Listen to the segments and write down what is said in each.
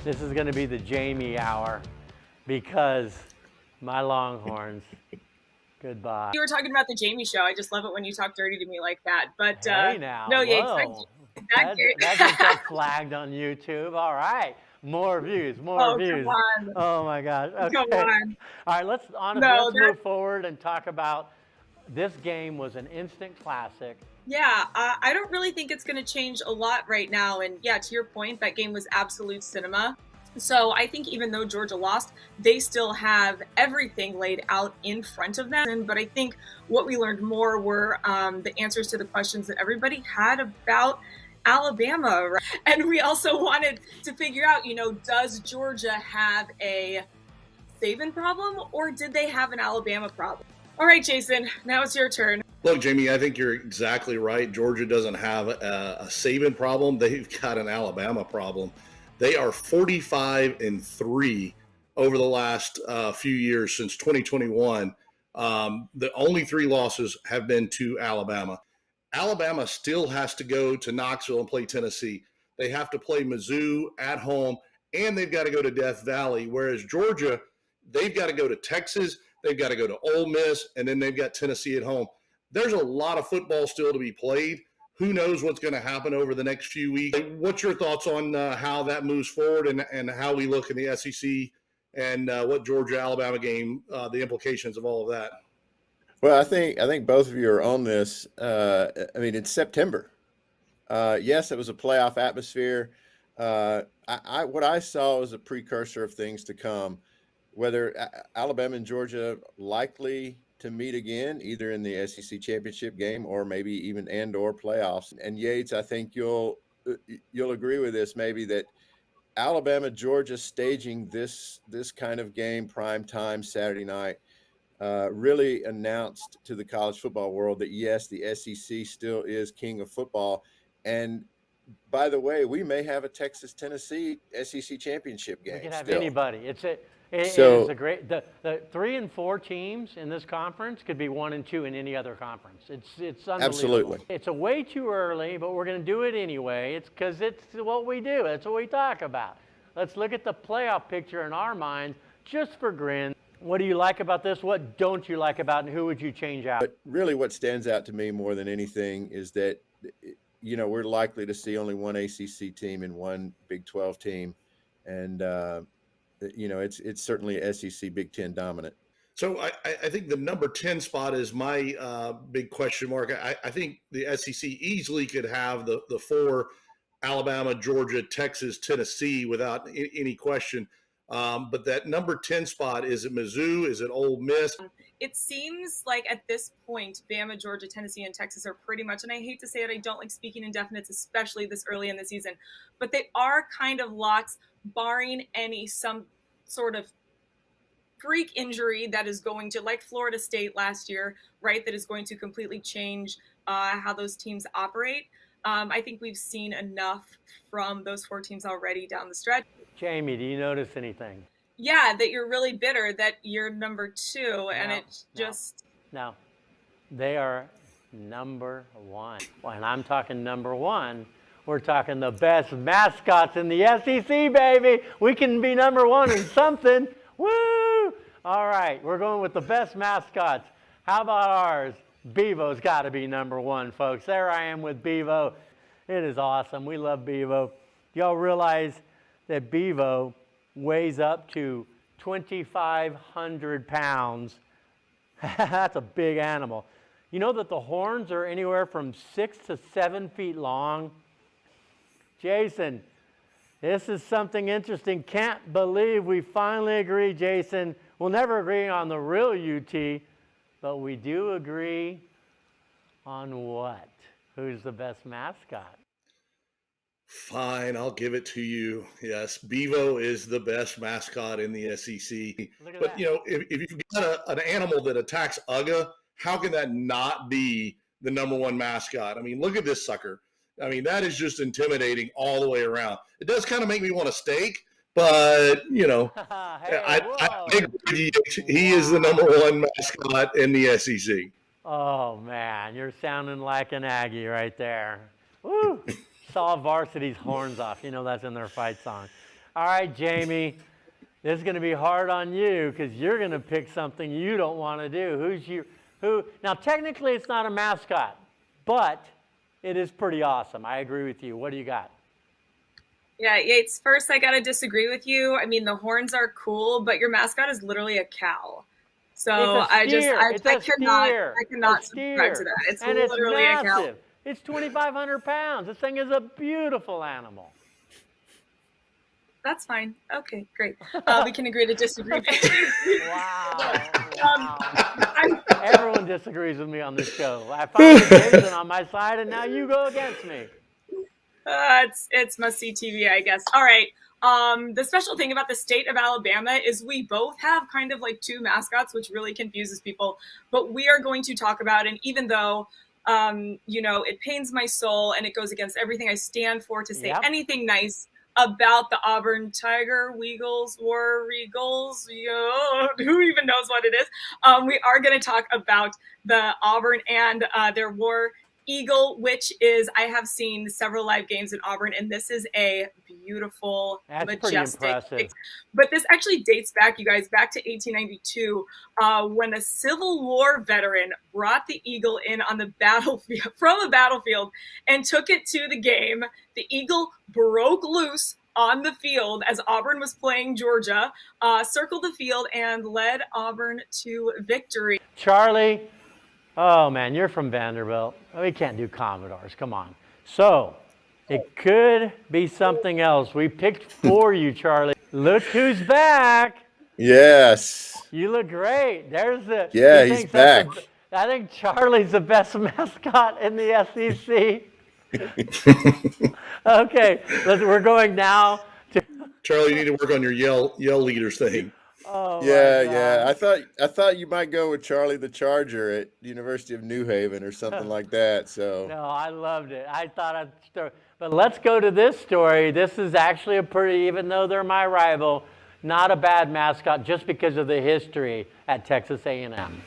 This is going to be the Jamie hour because my Longhorns, goodbye. You were talking about the Jamie show. I just love it when you talk dirty to me like that. But hey now, no, yeah, whoa. That just got flagged on YouTube. All right. More views, more views. Come on. Oh my gosh. Okay. Come on. All right, let's move forward and talk about this game was an instant classic. Yeah, I don't really think it's going to change a lot right now. And yeah, to your point, that game was absolute cinema. So I think even though Georgia lost, they still have everything laid out in front of them. But I think what we learned more were the answers to the questions that everybody had about Alabama. Right? And we also wanted to figure out, does Georgia have a Saban problem or did they have an Alabama problem? All right, Jason, now it's your turn. Look, Jamie, I think you're exactly right. Georgia doesn't have a Saban problem. They've got an Alabama problem. They are 45-3 over the last few years since 2021. The only 3 losses have been to Alabama. Alabama still has to go to Knoxville and play Tennessee. They have to play Mizzou at home, and they've got to go to Death Valley, whereas Georgia, they've got to go to Texas, they've got to go to Ole Miss, and then they've got Tennessee at home. There's a lot of football still to be played. Who knows what's going to happen over the next few weeks? What's your thoughts on how that moves forward and how we look in the SEC and what Georgia-Alabama game, the implications of all of that? Well, I think both of you are on this. It's September. Yes, it was a playoff atmosphere. What I saw was a precursor of things to come. Whether Alabama and Georgia likely to meet again, either in the SEC championship game or maybe even or playoffs. And Yates, I think you'll agree with this, maybe that Alabama, Georgia staging this kind of game, prime time Saturday night, really announced to the college football world that yes, the SEC still is king of football. And by the way, we may have a Texas-Tennessee SEC championship game. We can have still. anybody. It is a great. The 3 and 4 teams in this conference could be 1 and 2 in any other conference. It's unbelievable. Absolutely. It's a way too early, but we're going to do it anyway. It's because it's what we do. It's what we talk about. Let's look at the playoff picture in our minds, just for grin. What do you like about this? What don't you like about it? And who would you change out? But really, what stands out to me more than anything is that we're likely to see only one ACC team and one Big 12 team, and it's certainly SEC Big 10 dominant. So I think the number 10 spot is my big question mark. I think the SEC easily could have the 4, Alabama, Georgia, Texas, Tennessee without any question. But that number 10 spot, is it Mizzou? Is it Ole Miss? It seems like at this point, Bama, Georgia, Tennessee, and Texas are pretty much, and I hate to say it, I don't like speaking indefinites, especially this early in the season, but they are kind of locks, barring some sort of freak injury that is going to, like Florida State last year, right, that is going to completely change how those teams operate. I think we've seen enough from those 4 teams already down the stretch. Jamie, do you notice anything? Yeah, that you're really bitter that you're number 2, and it's just... No, they are number 1. When I'm talking number 1, we're talking the best mascots in the SEC, baby. We can be number 1 in something. Woo! All right, we're going with the best mascots. How about ours? Bevo's got to be number 1, folks. There I am with Bevo. It is awesome. We love Bevo. Y'all realize that Bevo weighs up to 2,500 pounds. That's a big animal. You know that the horns are anywhere from 6 to 7 feet long? Jason, this is something interesting. Can't believe we finally agree, Jason. We'll never agree on the real UT, but we do agree on what? Who's the best mascot? Fine, I'll give it to you. Yes, Bevo is the best mascot in the SEC. But, if you've got an animal that attacks UGA, how can that not be the number 1 mascot? I mean, look at this sucker. I mean, that is just intimidating all the way around. It does kind of make me want a steak, but, Hey, I agree. He is the number 1 mascot in the SEC. Oh, man, you're sounding like an Aggie right there. Woo! Saw Varsity's horns off. That's in their fight song. All right, Jamie. This is going to be hard on you because you're going to pick something you don't want to do. Now, technically, it's not a mascot, but it is pretty awesome. I agree with you. What do you got? Yeah, Yates, first I gotta disagree with you. I mean, the horns are cool, but your mascot is literally a cow. So I cannot subscribe to that. It's and literally it's a cow. massive. It's 2,500 pounds. This thing is a beautiful animal. That's fine. Okay, great. We can agree to disagree. Wow. Everyone disagrees with me on this show. I finally get Jason on my side, and now you go against me. It's must-see TV, I guess. All right. The special thing about the state of Alabama is we both have kind of like two mascots, which really confuses people. But we are going to talk about, and even though, it pains my soul and it goes against everything I stand for to say anything nice about the Auburn Tiger, Weagles, War Eagles, who even knows what it is. We are going to talk about the Auburn and their War Eagle, which is, I have seen several live games in Auburn, and this is a beautiful, majestic. But this actually dates back, you guys, back to 1892, when a Civil War veteran brought the Eagle in on the battlefield, from a battlefield, and took it to the game. The Eagle broke loose on the field as Auburn was playing Georgia, circled the field, and led Auburn to victory. Charlie, oh man, you're from Vanderbilt. We can't do Commodores, come on. So, it could be something else. We picked for you, Charlie. Look who's back. Yes. You look great. There's the. Yeah, he's back. I think Charlie's the best mascot in the SEC. Okay, we're going now to. Charlie, you need to work on your yell leaders thing. Oh, yeah. I thought you might go with Charlie the Charger at University of New Haven or something like that. So no, I loved it. I thought I'd start, but let's go to this story. This is actually a pretty, even though they're my rival, not a bad mascot just because of the history at Texas A&M.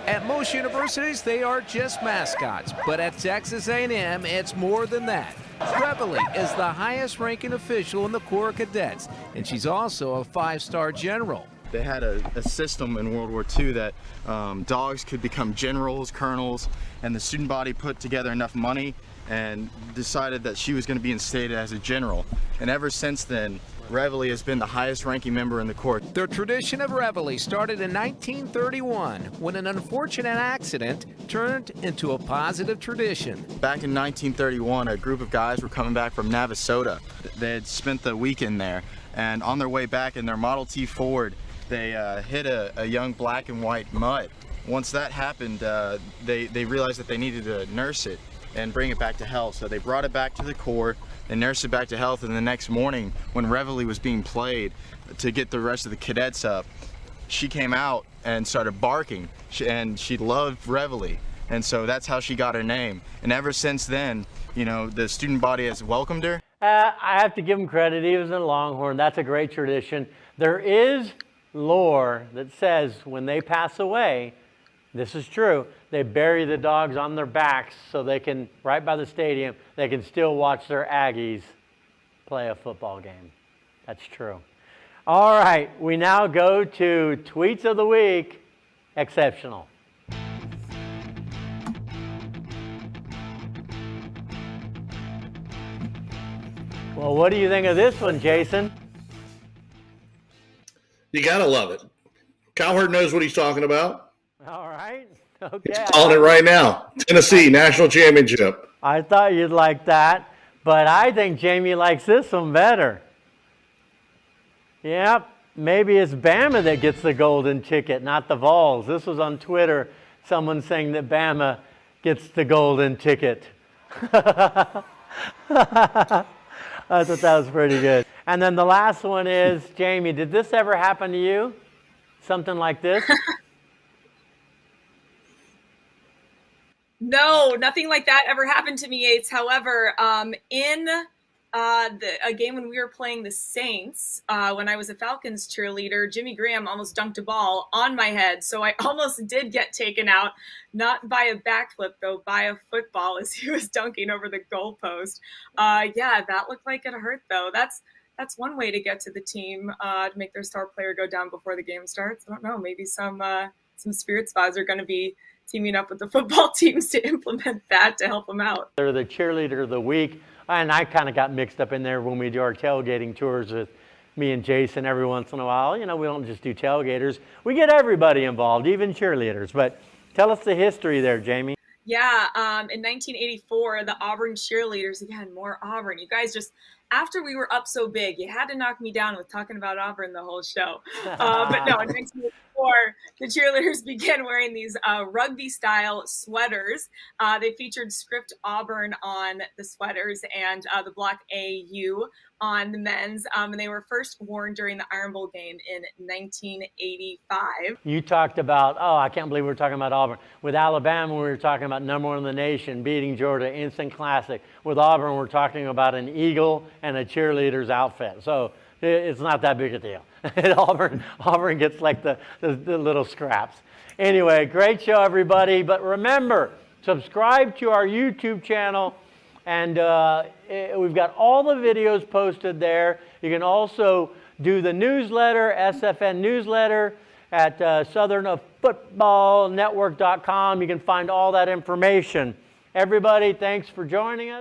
At most universities, they are just mascots, but at Texas A&M, it's more than that. Reveille is the highest-ranking official in the Corps of Cadets, and she's also a 5-star general. They had a system in World War II that dogs could become generals, colonels, and the student body put together enough money and decided that she was going to be instated as a general. And ever since then, Reveille has been the highest ranking member in the Corps. The tradition of Reveille started in 1931 when an unfortunate accident turned into a positive tradition. Back in 1931, a group of guys were coming back from Navasota. They had spent the weekend there, and on their way back in their Model T Ford, they hit a young black and white mutt. Once that happened, they realized that they needed to nurse it and bring it back to health. So they brought it back to the Corps and nursed it back to health. And the next morning, when Reveille was being played to get the rest of the cadets up, she came out and started barking, and she loved Reveille. And so that's how she got her name. And ever since then, the student body has welcomed her. I have to give him credit. He was a Longhorn. That's a great tradition. There is lore that says when they pass away, this is true, they bury the dogs on their backs so they can, right by the stadium, they can still watch their Aggies play a football game. That's true. All right, we now go to Tweets of the Week. Exceptional. Well, what do you think of this one, Jason? You gotta love it. Cowherd knows what he's talking about. All right. Okay. He's calling it right now. Tennessee National Championship. I thought you'd like that, but I think Jamie likes this one better. Yep, maybe it's Bama that gets the golden ticket, not the Vols. This was on Twitter, someone saying that Bama gets the golden ticket. I thought that was pretty good. And then the last one is, Jamie, did this ever happen to you? Something like this? No, nothing like that ever happened to me, Yates. However, in a game when we were playing the Saints, when I was a Falcons cheerleader, Jimmy Graham almost dunked a ball on my head. So I almost did get taken out, not by a backflip, though, by a football as he was dunking over the goalpost. Yeah, that looked like it hurt, though. That's that's one way to get to the team to make their star player go down before the game starts. I don't know. Maybe some spirit spas are going to be teaming up with the football teams to implement that to help them out. They're the cheerleader of the week, and I kind of got mixed up in there when we do our tailgating tours with me and Jason every once in a while. You know, we don't just do tailgaters. We get everybody involved, even cheerleaders. But tell us the history there, Jamie. Yeah, in 1984, the Auburn cheerleaders, again, more Auburn. You guys just, after we were up so big, you had to knock me down with talking about Auburn the whole show. But no, in 1984, the cheerleaders began wearing these rugby-style sweaters. They featured script Auburn on the sweaters and the block AU on the men's, and they were first worn during the Iron Bowl game in 1985. You talked about, oh, I can't believe we're talking about Auburn. With Alabama, we were talking about number one in the nation, beating Georgia, instant classic. With Auburn, we're talking about an eagle and a cheerleader's outfit. So it's not that big a deal. Auburn gets like the little scraps. Anyway, great show, everybody. But remember, subscribe to our YouTube channel. And we've got all the videos posted there. You can also do the newsletter, SFN newsletter, at southernfootballnetwork.com. You can find all that information. Everybody, thanks for joining us.